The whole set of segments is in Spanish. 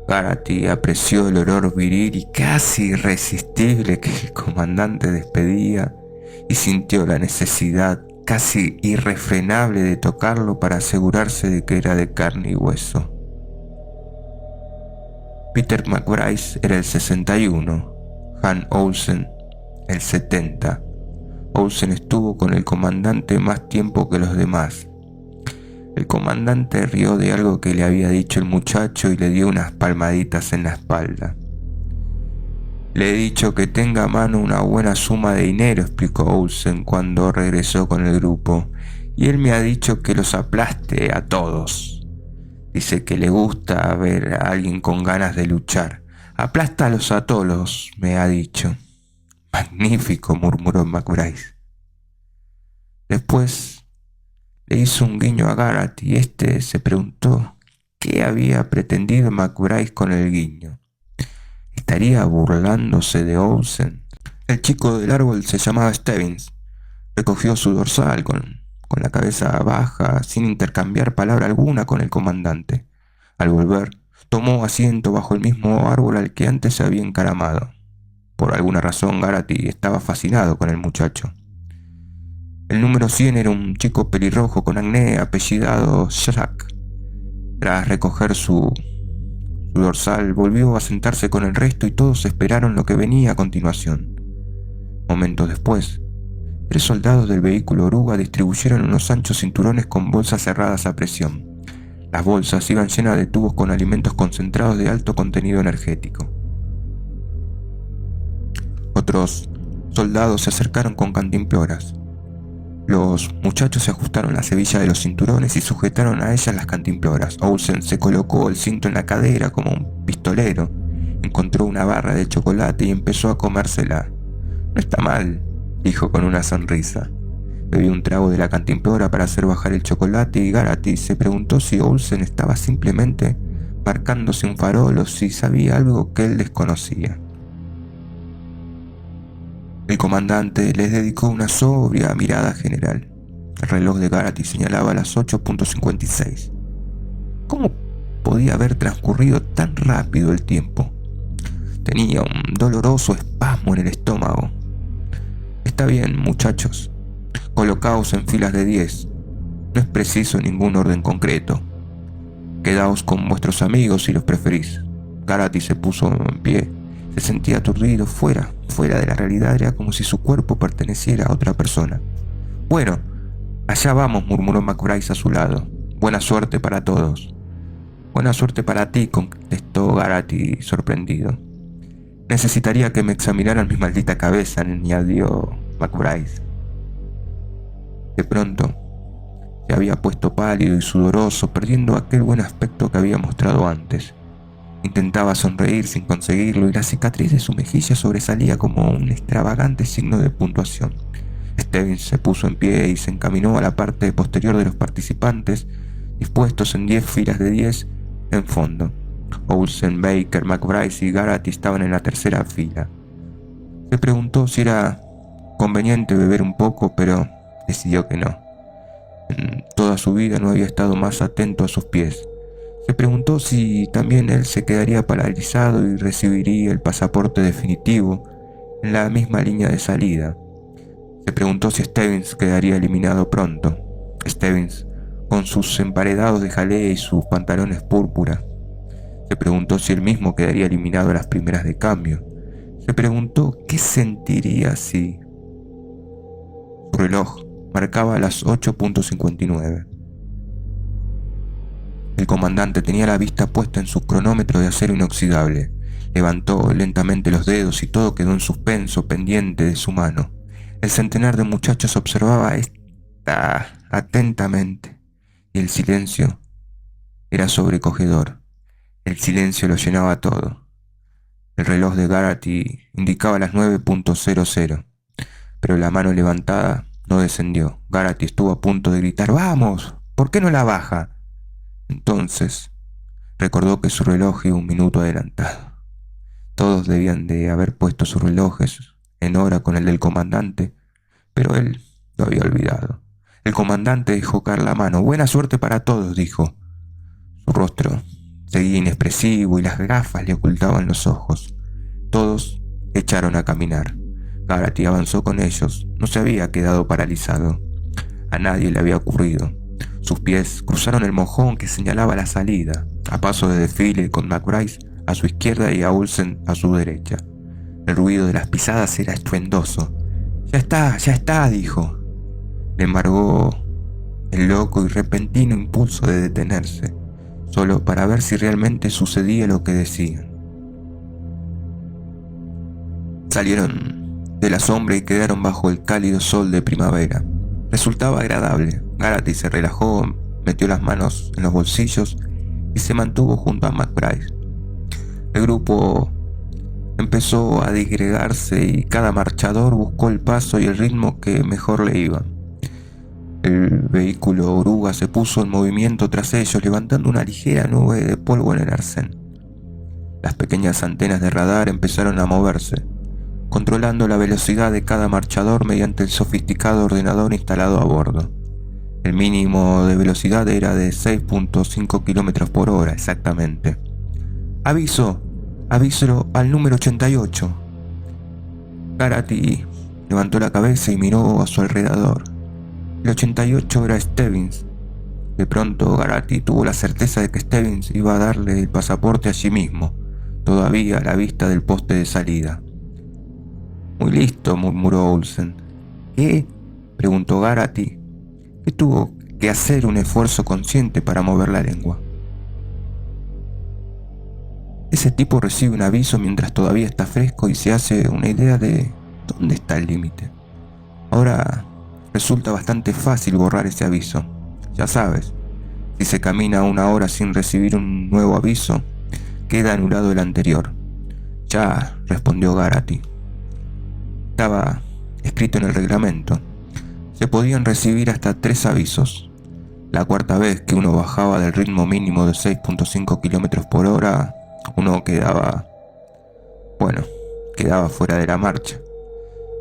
Garrity apreció el olor viril y casi irresistible que el comandante despedía y sintió la necesidad casi irrefrenable de tocarlo para asegurarse de que era de carne y hueso. Peter McBride era el 61, Han Olsen el 70. Olsen estuvo con el comandante más tiempo que los demás. El comandante rió de algo que le había dicho el muchacho y le dio unas palmaditas en la espalda. Le he dicho que tenga a mano una buena suma de dinero, explicó Olsen cuando regresó con el grupo, y él me ha dicho que los aplaste a todos. Dice que le gusta ver a alguien con ganas de luchar. Aplástalos a todos, me ha dicho. Magnífico, murmuró McBride. Después le hizo un guiño a Garrity y este se preguntó qué había pretendido McBride con el guiño. ¿Estaría burlándose de Olsen? El chico del árbol se llamaba Stebbins. Recogió su dorsal con la cabeza baja, sin intercambiar palabra alguna con el comandante. Al volver, tomó asiento bajo el mismo árbol al que antes se había encaramado. Por alguna razón, Garrity estaba fascinado con el muchacho. El número 100 era un chico pelirrojo con acné apellidado Jack. Tras recoger su dorsal, volvió a sentarse con el resto y todos esperaron lo que venía a continuación. Momentos después, 3 soldados del vehículo oruga distribuyeron unos anchos cinturones con bolsas cerradas a presión. Las bolsas iban llenas de tubos con alimentos concentrados de alto contenido energético. Otros soldados se acercaron con cantimploras. Los muchachos se ajustaron las hebillas de los cinturones y sujetaron a ellas las cantimploras. Olsen se colocó el cinto en la cadera como un pistolero. Encontró una barra de chocolate y empezó a comérsela. No está mal, dijo con una sonrisa. Bebió un trago de la cantimplora para hacer bajar el chocolate y Garrity se preguntó si Olsen estaba simplemente marcándose un farol o si sabía algo que él desconocía. El comandante les dedicó una sobria mirada general. El reloj de Garrity señalaba las 8:56. ¿Cómo podía haber transcurrido tan rápido el tiempo? Tenía un doloroso espasmo en el estómago. Está bien, muchachos. Colocaos en filas de 10. No es preciso ningún orden concreto. Quedaos con vuestros amigos si los preferís. Garrity se puso en pie. Se sentía aturdido, fuera de la realidad. Era como si su cuerpo perteneciera a otra persona. Bueno, allá vamos, murmuró McBride a su lado. Buena suerte para todos. Buena suerte para ti, contestó Garrity sorprendido. Necesitaría que me examinaran mi maldita cabeza, añadió McBride. De pronto, se había puesto pálido y sudoroso, perdiendo aquel buen aspecto que había mostrado antes. Intentaba sonreír sin conseguirlo y la cicatriz de su mejilla sobresalía como un extravagante signo de puntuación. Stebbins se puso en pie y se encaminó a la parte posterior de los participantes, dispuestos en 10 filas de 10 en fondo. Olsen, Baker, McBride y Garrity estaban en la tercera fila. Se preguntó si era conveniente beber un poco, pero decidió que no. En toda su vida no había estado más atento a sus pies. Se preguntó si también él se quedaría paralizado y recibiría el pasaporte definitivo en la misma línea de salida. Se preguntó si Stebbins quedaría eliminado pronto. Stebbins, con sus emparedados de jalea y sus pantalones púrpura. Se preguntó si él mismo quedaría eliminado a las primeras de cambio. Se preguntó qué sentiría si... Su reloj marcaba las 8:59. El comandante tenía la vista puesta en su cronómetro de acero inoxidable. Levantó lentamente los dedos y todo quedó en suspenso, pendiente de su mano. El centenar de muchachos observaba esta atentamente, y el silencio era sobrecogedor. El silencio lo llenaba todo. El reloj de Garrity indicaba las 9:00, pero la mano levantada no descendió. Garrity estuvo a punto de gritar: ¡Vamos! ¿Por qué no la baja? Entonces recordó que su reloj iba un minuto adelantado. Todos debían de haber puesto sus relojes en hora con el del comandante, pero él lo había olvidado. El comandante dejó caer la mano. Buena suerte para todos, dijo. Su rostro Seguía inexpresivo y las gafas le ocultaban los ojos. Todos echaron a caminar. Garrity avanzó con ellos. No se había quedado paralizado. A nadie le había ocurrido. Sus pies cruzaron el mojón que señalaba la salida, a paso de desfile, con McBride a su izquierda y a Olsen a su derecha. El ruido de las pisadas era estruendoso. Ya está, dijo. Le embargó el loco y repentino impulso de detenerse, solo para ver si realmente sucedía lo que decían. Salieron de la sombra y quedaron bajo el cálido sol de primavera. Resultaba agradable. Garrity se relajó, metió las manos en los bolsillos y se mantuvo junto a McBride. El grupo empezó a disgregarse y cada marchador buscó el paso y el ritmo que mejor le iba. El vehículo oruga se puso en movimiento tras ellos, levantando una ligera nube de polvo en el arcén. Las pequeñas antenas de radar empezaron a moverse, controlando la velocidad de cada marchador mediante el sofisticado ordenador instalado a bordo. El mínimo de velocidad era de 6.5 km por hora exactamente. Avíselo al número 88. Garrity levantó la cabeza y miró a su alrededor. El 88 era Stebbins. De pronto Garrity tuvo la certeza de que Stebbins iba a darle el pasaporte allí mismo, todavía a la vista del poste de salida. Muy listo, murmuró Olsen. ¿Qué? Preguntó Garrity, que tuvo que hacer un esfuerzo consciente para mover la lengua. Ese tipo recibe un aviso mientras todavía está fresco y se hace una idea de dónde está el límite. Ahora resulta bastante fácil borrar ese aviso. Ya sabes, si se camina una hora sin recibir un nuevo aviso, queda anulado el anterior. Ya, respondió Garrity. Estaba escrito en el reglamento. Se podían recibir hasta 3 avisos. La cuarta vez que uno bajaba del ritmo mínimo de 6.5 km por hora, uno quedaba fuera de la marcha.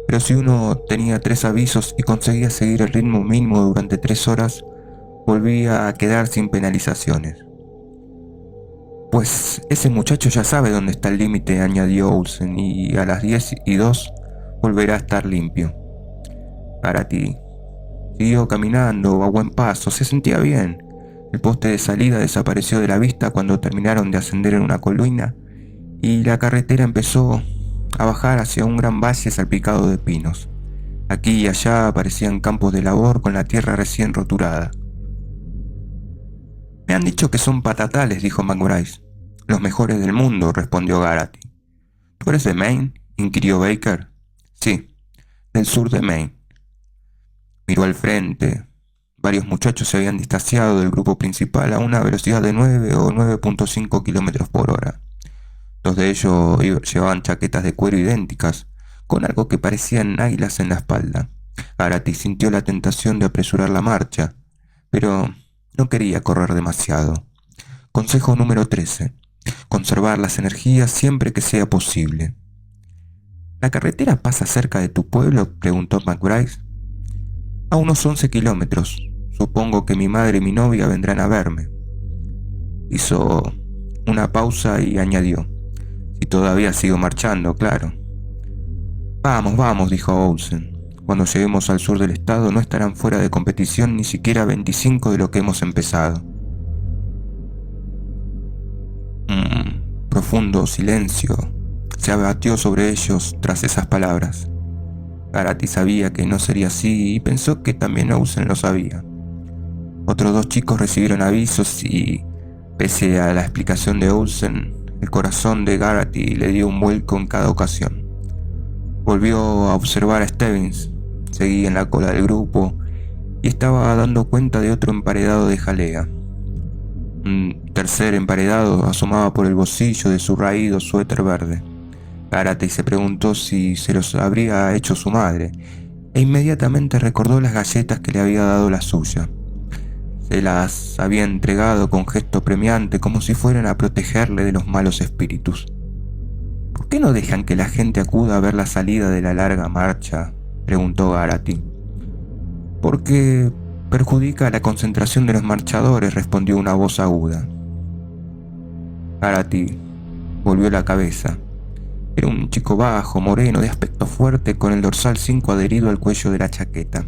Pero si uno tenía 3 avisos y conseguía seguir el ritmo mínimo durante 3 horas, volvía a quedar sin penalizaciones. Pues ese muchacho ya sabe dónde está el límite, añadió Olsen, y a las 10:02 volverá a estar limpio. Garrity siguió caminando a buen paso, se sentía bien. El poste de salida desapareció de la vista cuando terminaron de ascender en una colina y la carretera empezó a bajar hacia un gran valle salpicado de pinos. Aquí y allá aparecían campos de labor con la tierra recién roturada. Me han dicho que son patatales, dijo McBride. Los mejores del mundo, respondió Garrity. ¿Tú eres de Maine?, inquirió Baker. Sí, del sur de Maine. Miró al frente. Varios muchachos se habían distanciado del grupo principal a una velocidad de 9 o 9.5 km por hora. 2 de ellos llevaban chaquetas de cuero idénticas, con algo que parecían águilas en la espalda. Garrity sintió la tentación de apresurar la marcha, pero no quería correr demasiado. Consejo número 13. Conservar las energías siempre que sea posible. ¿La carretera pasa cerca de tu pueblo?, preguntó McBride. A unos 11 kilómetros. Supongo que mi madre y mi novia vendrán a verme. Hizo una pausa y añadió: si todavía sigo marchando, claro. Vamos, dijo Olsen. Cuando lleguemos al sur del estado no estarán fuera de competición ni siquiera 25 de lo que hemos empezado. Profundo silencio se abatió sobre ellos tras esas palabras. Garrity sabía que no sería así y pensó que también Olsen lo sabía. Otros 2 chicos recibieron avisos y, pese a la explicación de Olsen, el corazón de Garrity le dio un vuelco en cada ocasión. Volvió a observar a Stebbins. Seguía en la cola del grupo y estaba dando cuenta de otro emparedado de jalea. Un tercer emparedado asomaba por el bolsillo de su raído suéter verde. Garrity se preguntó si se los habría hecho su madre, e inmediatamente recordó las galletas que le había dado la suya. Se las había entregado con gesto premiante, como si fueran a protegerle de los malos espíritus. ¿Por qué no dejan que la gente acuda a ver la salida de la larga marcha?, preguntó Garrity. Porque perjudica la concentración de los marchadores, respondió una voz aguda. Garrity volvió la cabeza. Era un chico bajo, moreno, de aspecto fuerte, con el dorsal 5 adherido al cuello de la chaqueta.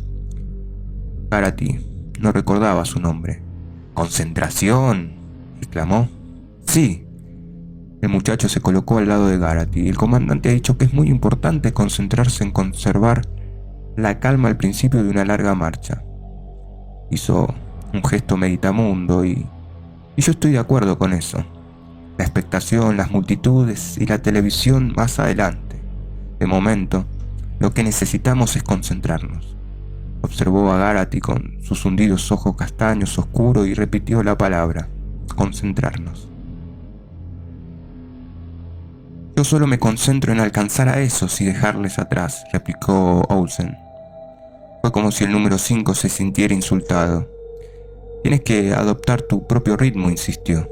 Garrity no recordaba su nombre. —¿Concentración? —exclamó. —Sí. El muchacho se colocó al lado de Garrity. El comandante ha dicho que es muy importante concentrarse en conservar la calma al principio de una larga marcha. Hizo un gesto meditamundo y yo estoy de acuerdo con eso. La expectación, las multitudes y la televisión más adelante. De momento, lo que necesitamos es concentrarnos. Observó a Garrity con sus hundidos ojos castaños oscuros y repitió la palabra: concentrarnos. Yo solo me concentro en alcanzar a esos y dejarles atrás, replicó Olsen. Fue como si el número 5 se sintiera insultado. Tienes que adoptar tu propio ritmo, insistió.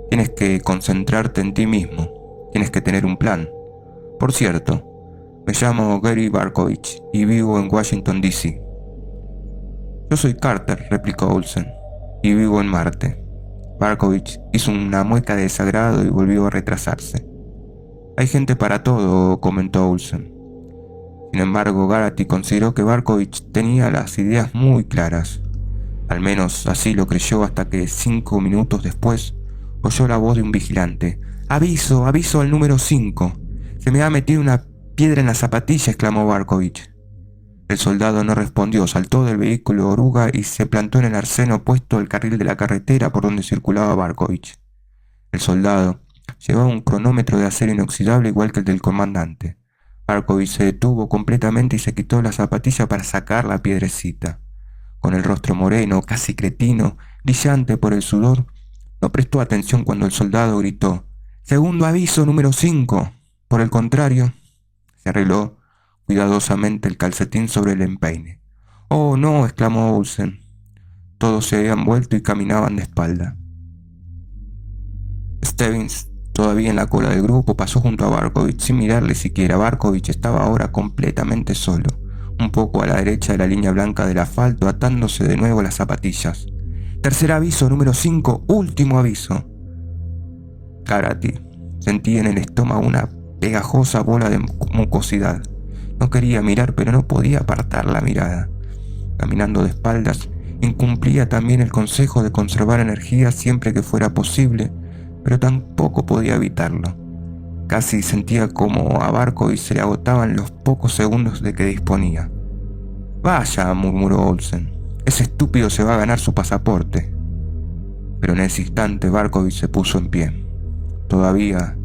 Tienes que concentrarte en ti mismo. Tienes que tener un plan. Por cierto, me llamo Gary Barkovich y vivo en Washington, D.C. Yo soy Carter, replicó Olsen, y vivo en Marte. Barkovich hizo una mueca de desagrado y volvió a retrasarse. Hay gente para todo, comentó Olsen. Sin embargo, Garrity consideró que Barkovich tenía las ideas muy claras. Al menos así lo creyó hasta que 5 minutos después oyó la voz de un vigilante. ¡Aviso! ¡Aviso al número 5! ¡Se me ha metido una piedra en la zapatilla!, exclamó Barkovich. El soldado no respondió, saltó del vehículo oruga y se plantó en el arcén opuesto al carril de la carretera por donde circulaba Barkovich. El soldado llevaba un cronómetro de acero inoxidable igual que el del comandante. Barkovich se detuvo completamente y se quitó la zapatilla para sacar la piedrecita. Con el rostro moreno, casi cretino, brillante por el sudor, no prestó atención cuando el soldado gritó: «¡Segundo aviso, número 5! Por el contrario, se arregló cuidadosamente el calcetín sobre el empeine. «¡Oh, no!», exclamó Olsen. Todos se habían vuelto y caminaban de espalda. Stebbins, todavía en la cola del grupo, pasó junto a Barkovich sin mirarle siquiera. Barkovich estaba ahora completamente solo, un poco a la derecha de la línea blanca del asfalto, atándose de nuevo las zapatillas. «Tercer aviso, número 5, último aviso». Garrity sentía en el estómago una pegajosa bola de mucosidad. No quería mirar, pero no podía apartar la mirada. Caminando de espaldas, incumplía también el consejo de conservar energía siempre que fuera posible, pero tampoco podía evitarlo. Casi sentía como a Barkovich se le agotaban los pocos segundos de que disponía. «Vaya», murmuró Olsen, «ese estúpido se va a ganar su pasaporte». Pero en ese instante Barkovich se puso en pie. Todavía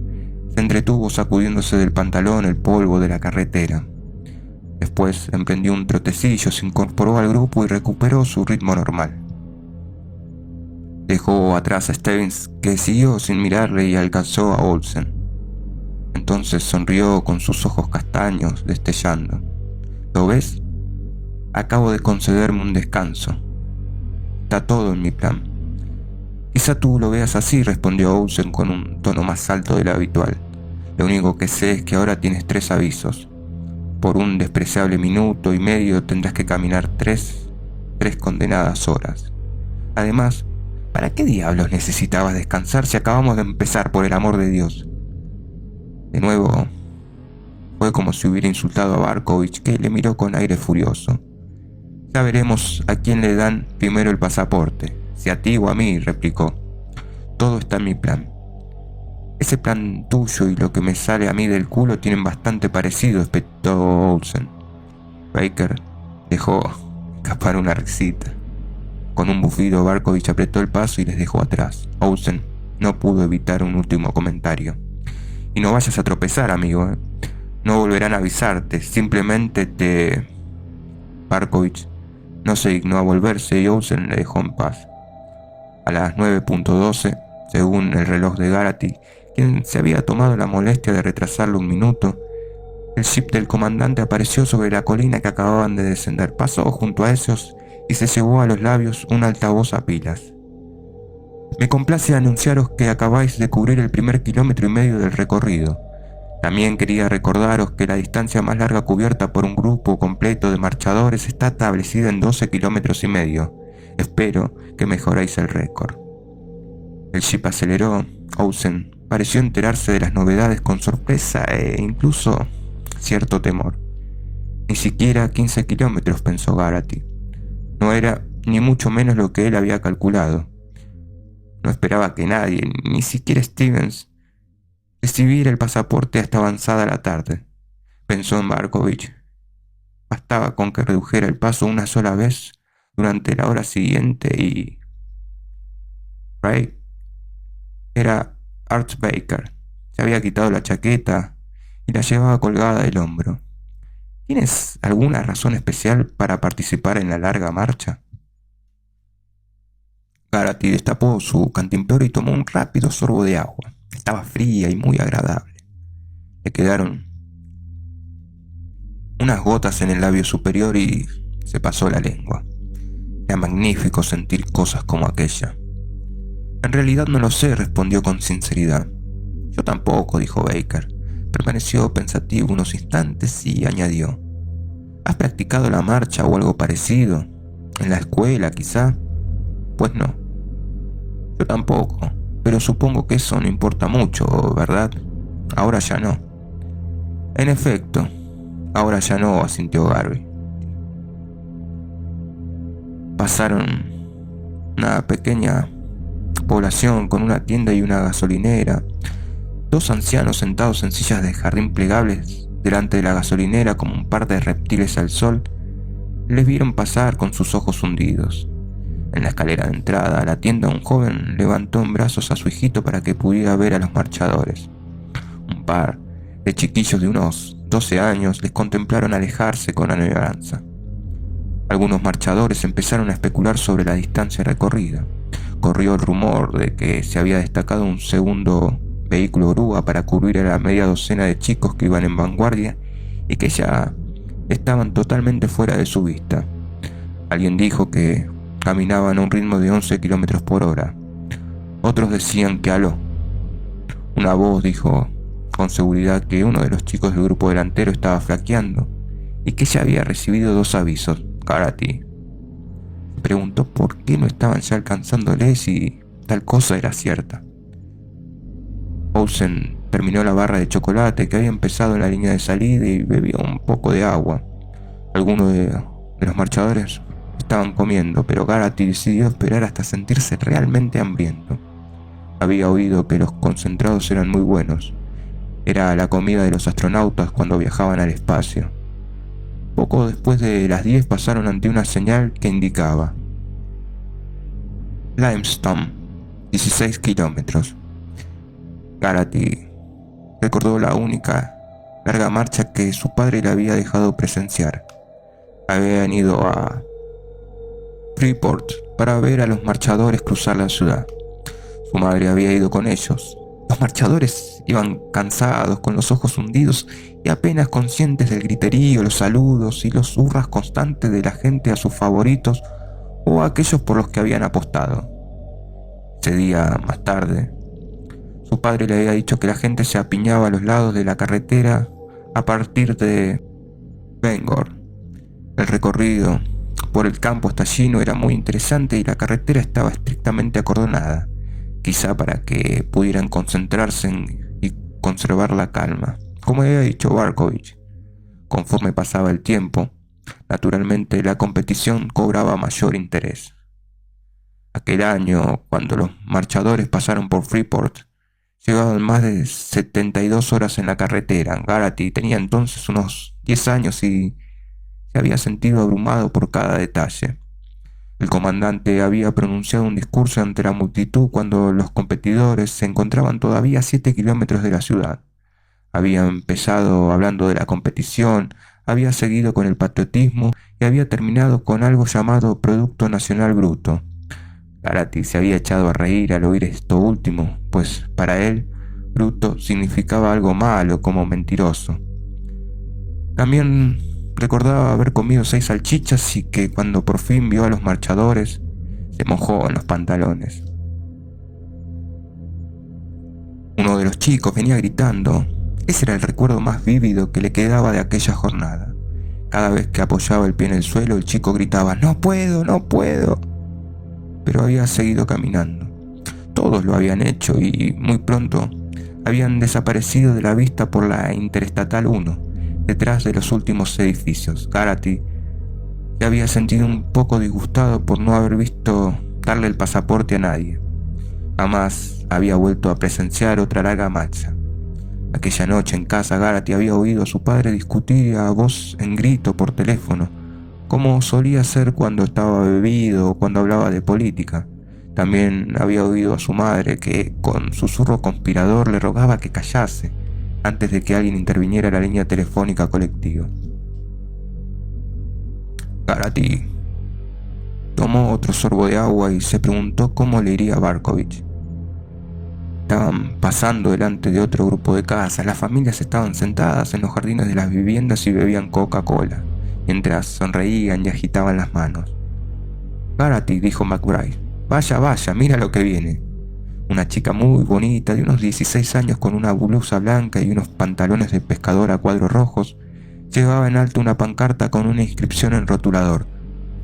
se entretuvo sacudiéndose del pantalón el polvo de la carretera. Después emprendió un trotecillo, se incorporó al grupo y recuperó su ritmo normal. Dejó atrás a Stebbins, que siguió sin mirarle, y alcanzó a Olsen. Entonces sonrió con sus ojos castaños destellando. «¿Lo ves? Acabo de concederme un descanso. Está todo en mi plan». «Quizá tú lo veas así», respondió Olsen con un tono más alto de lo habitual. «Lo único que sé es que ahora tienes 3 avisos. Por un despreciable minuto y medio tendrás que caminar tres condenadas horas. Además, ¿para qué diablos necesitabas descansar si acabamos de empezar, por el amor de Dios?» De nuevo, fue como si hubiera insultado a Barkovich, que le miró con aire furioso. «Ya veremos a quién le dan primero el pasaporte, si a ti o a mí», replicó. «Todo está en mi plan. Ese plan tuyo y lo que me sale a mí del culo tienen bastante parecido», espetó Olsen. Baker dejó escapar una risita. Con un bufido, Barkovich apretó el paso y les dejó atrás. Olsen no pudo evitar un último comentario. «Y no vayas a tropezar, amigo, ¿eh? No volverán a avisarte, simplemente te...». Barkovich no se dignó a volverse y Olsen le dejó en paz. A las 9:12, según el reloj de Garrity, quien se había tomado la molestia de retrasarlo un minuto, el jeep del comandante apareció sobre la colina que acababan de descender. Pasó junto a ellos y se llevó a los labios un altavoz a pilas. «Me complace anunciaros que acabáis de cubrir el primer 1,5 kilómetros del recorrido. También quería recordaros que la distancia más larga cubierta por un grupo completo de marchadores está establecida en 12,5 kilómetros. Espero que mejoréis el récord». El jeep aceleró Olsen pareció enterarse de las novedades con sorpresa e incluso cierto temor. Ni siquiera 15 kilómetros, pensó Garrity. No era ni mucho menos lo que él había calculado. No esperaba que nadie, ni siquiera Stevens, recibiera el pasaporte hasta avanzada la tarde. Pensó en Markovich. Bastaba con que redujera el paso una sola vez durante la hora siguiente y... Ray era Art Baker. Se había quitado la chaqueta y la llevaba colgada del hombro. ¿Tienes alguna razón especial para participar en la larga marcha? Garrity destapó su cantimplora y tomó un rápido sorbo de agua. Estaba fría y muy agradable. Le quedaron unas gotas en el labio superior y se pasó la lengua. Era magnífico sentir cosas como aquella. En realidad no lo sé, respondió con sinceridad. Yo tampoco, dijo Baker. Permaneció pensativo unos instantes y añadió: ¿Has practicado la marcha o algo parecido? ¿En la escuela, quizá? Pues no. Yo tampoco, pero supongo que eso no importa mucho, ¿verdad? Ahora ya no. En efecto, ahora ya no, asintió Garvey. Pasaron una pequeña población con una tienda y una gasolinera. Dos ancianos sentados en sillas de jardín plegables delante de la gasolinera como un par de reptiles al sol, les vieron pasar con sus ojos hundidos. En la escalera de entrada a la tienda, un joven levantó en brazos a su hijito para que pudiera ver a los marchadores. Un par de chiquillos de unos 12 años les contemplaron alejarse con añoranza. Algunos marchadores empezaron a especular sobre la distancia recorrida. Corrió el rumor de que se había destacado un segundo vehículo grúa para cubrir a la media docena de chicos que iban en vanguardia y que ya estaban totalmente fuera de su vista. Alguien dijo que caminaban a un ritmo de 11 kilómetros por hora. Otros decían que aló. Una voz dijo con seguridad que uno de los chicos del grupo delantero estaba flaqueando y que ya había recibido 2 avisos. Garrity preguntó por qué no estaban ya alcanzándole si tal cosa era cierta. Olsen terminó la barra de chocolate que había empezado en la línea de salida y bebió un poco de agua. Algunos de los marchadores estaban comiendo, pero Garrity decidió esperar hasta sentirse realmente hambriento. Había oído que los concentrados eran muy buenos. Era la comida de los astronautas cuando viajaban al espacio. Poco después de las 10 pasaron ante una señal que indicaba Limestone, 16 kilómetros. Garrity recordó la única larga marcha que su padre le había dejado presenciar. Habían ido a Freeport para ver a los marchadores cruzar la ciudad. Su madre había ido con ellos. Los marchadores iban cansados, con los ojos hundidos y apenas conscientes del griterío, los saludos y los hurras constantes de la gente a sus favoritos o a aquellos por los que habían apostado. Ese día, más tarde, su padre le había dicho que la gente se apiñaba a los lados de la carretera a partir de Bangor. El recorrido por el campo hasta allí no era muy interesante y la carretera estaba estrictamente acordonada, quizá para que pudieran concentrarse y conservar la calma. Como había dicho Markovich, conforme pasaba el tiempo, naturalmente la competición cobraba mayor interés. Aquel año, cuando los marchadores pasaron por Freeport, llevaban más de 72 horas en la carretera. Garrity tenía entonces unos 10 años y se había sentido abrumado por cada detalle. El comandante había pronunciado un discurso ante la multitud cuando los competidores se encontraban todavía a 7 kilómetros de la ciudad. Había empezado hablando de la competición, había seguido con el patriotismo y había terminado con algo llamado Producto Nacional Bruto. Garrity se había echado a reír al oír esto último, pues para él, bruto significaba algo malo, como mentiroso. También recordaba haber comido 6 salchichas y que cuando por fin vio a los marchadores, se mojó en los pantalones. Uno de los chicos venía gritando. Ese era el recuerdo más vívido que le quedaba de aquella jornada. Cada vez que apoyaba el pie en el suelo, el chico gritaba: «¡No puedo, no puedo!». Pero había seguido caminando. Todos lo habían hecho y muy pronto habían desaparecido de la vista por la Interestatal 1, detrás de los últimos edificios. Garrity se había sentido un poco disgustado por no haber visto darle el pasaporte a nadie. Jamás había vuelto a presenciar otra larga marcha. Aquella noche en casa, Garrity había oído a su padre discutir a voz en grito por teléfono, como solía hacer cuando estaba bebido o cuando hablaba de política. También había oído a su madre que, con susurro conspirador, le rogaba que callase antes de que alguien interviniera en la línea telefónica colectiva. Garrity tomó otro sorbo de agua y se preguntó cómo le iría a Barkovich. Estaban pasando delante de otro grupo de casas. Las familias estaban sentadas en los jardines de las viviendas y bebían Coca-Cola, mientras sonreían y agitaban las manos. Garrity, dijo McBride, vaya, vaya, mira lo que viene. Una chica muy bonita, de unos 16 años, con una blusa blanca y unos pantalones de pescador a cuadros rojos, llevaba en alto una pancarta con una inscripción en rotulador.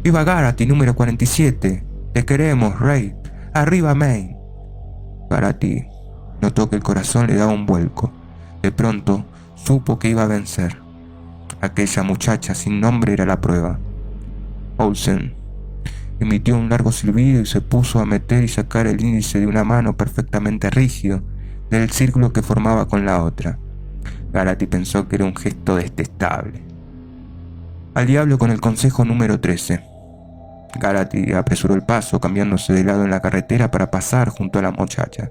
¡Viva Garrity, número 47! ¡Te queremos, Ray! ¡Arriba, Maine! Garrity notó que el corazón le daba un vuelco. De pronto supo que iba a vencer. Aquella muchacha sin nombre era la prueba. Olsen emitió un largo silbido y se puso a meter y sacar el índice de una mano perfectamente rígido del círculo que formaba con la otra. Garrity pensó que era un gesto detestable. Al diablo con el consejo número 13. Garrity apresuró el paso, cambiándose de lado en la carretera para pasar junto a la muchacha.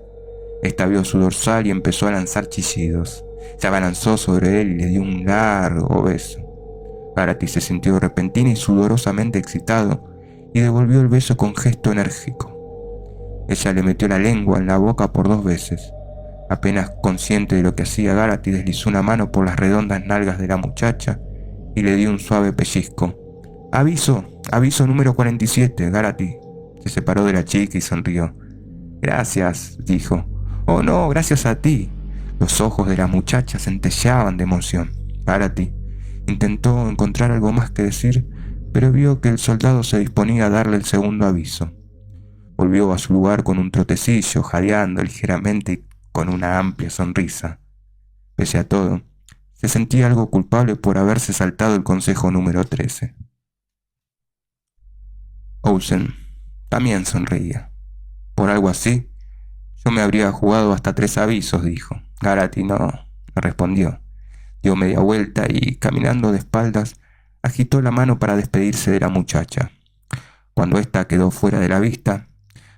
Esta vio su dorsal y empezó a lanzar chillidos. Se abalanzó sobre él y le dio un largo beso. Garrity se sintió repentino y sudorosamente excitado y devolvió el beso con gesto enérgico. Ella le metió la lengua en la boca por 2 veces. Apenas consciente de lo que hacía, Garrity deslizó una mano por las redondas nalgas de la muchacha y le dio un suave pellizco. «Aviso, aviso número 47, Garrity». Se separó de la chica y sonrió. «Gracias», dijo. «Oh no, gracias a ti». Los ojos de la muchacha centelleaban de emoción. Garrity intentó encontrar algo más que decir, pero vio que el soldado se disponía a darle el segundo aviso. Volvió a su lugar con un trotecillo, jadeando ligeramente y con una amplia sonrisa. Pese a todo, se sentía algo culpable por haberse saltado el consejo número 13. Olsen también sonreía. «Por algo así, yo me habría jugado hasta 3 avisos», dijo. Garrity no respondió. Dio media vuelta y, caminando de espaldas, agitó la mano para despedirse de la muchacha. Cuando ésta quedó fuera de la vista,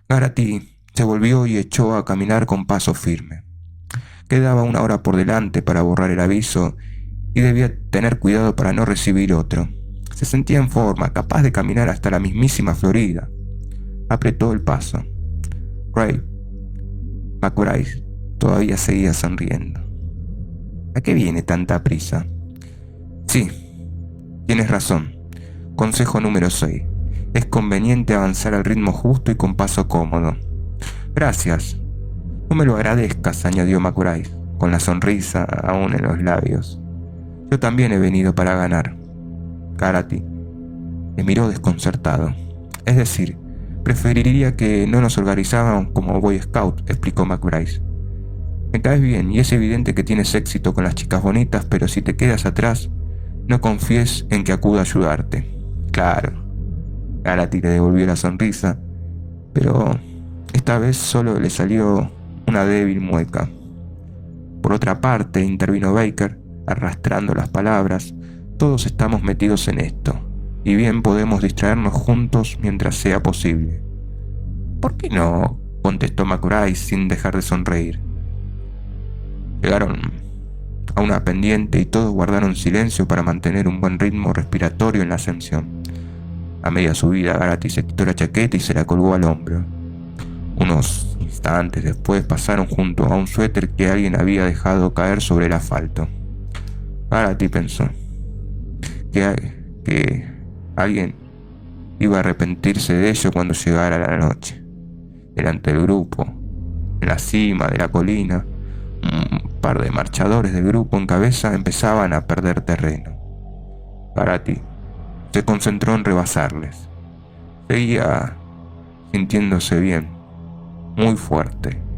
Garrity se volvió y echó a caminar con paso firme. Quedaba 1 hora por delante para borrar el aviso y debía tener cuidado para no recibir otro. Se sentía en forma, capaz de caminar hasta la mismísima Florida. Apretó el paso. Ray McBride todavía seguía sonriendo. ¿A qué viene tanta prisa? Sí, tienes razón. Consejo número 6. Es conveniente avanzar al ritmo justo y con paso cómodo. Gracias. No me lo agradezcas, añadió McBride, con la sonrisa aún en los labios. Yo también he venido para ganar. Garrity le miró desconcertado. Es decir, preferiría que no nos organizáramos como Boy Scout, explicó McBride. Me caes bien y es evidente que tienes éxito con las chicas bonitas, pero si te quedas atrás, no confíes en que acuda a ayudarte. Claro. Garrity le devolvió la sonrisa, pero esta vez solo le salió una débil mueca. Por otra parte, intervino Baker, arrastrando las palabras, todos estamos metidos en esto, y bien podemos distraernos juntos mientras sea posible. ¿Por qué no?, contestó McBride sin dejar de sonreír. Llegaron a una pendiente y todos guardaron silencio para mantener un buen ritmo respiratorio en la ascensión. A media subida, Garrity se quitó la chaqueta y se la colgó al hombro. Unos instantes después pasaron junto a un suéter que alguien había dejado caer sobre el asfalto. Garrity pensó que alguien iba a arrepentirse de ello cuando llegara la noche. Delante del grupo, en la cima de la colina, un par de marchadores del grupo en cabeza empezaban a perder terreno. Garrity se concentró en rebasarles. Seguía sintiéndose bien. muy fuerte.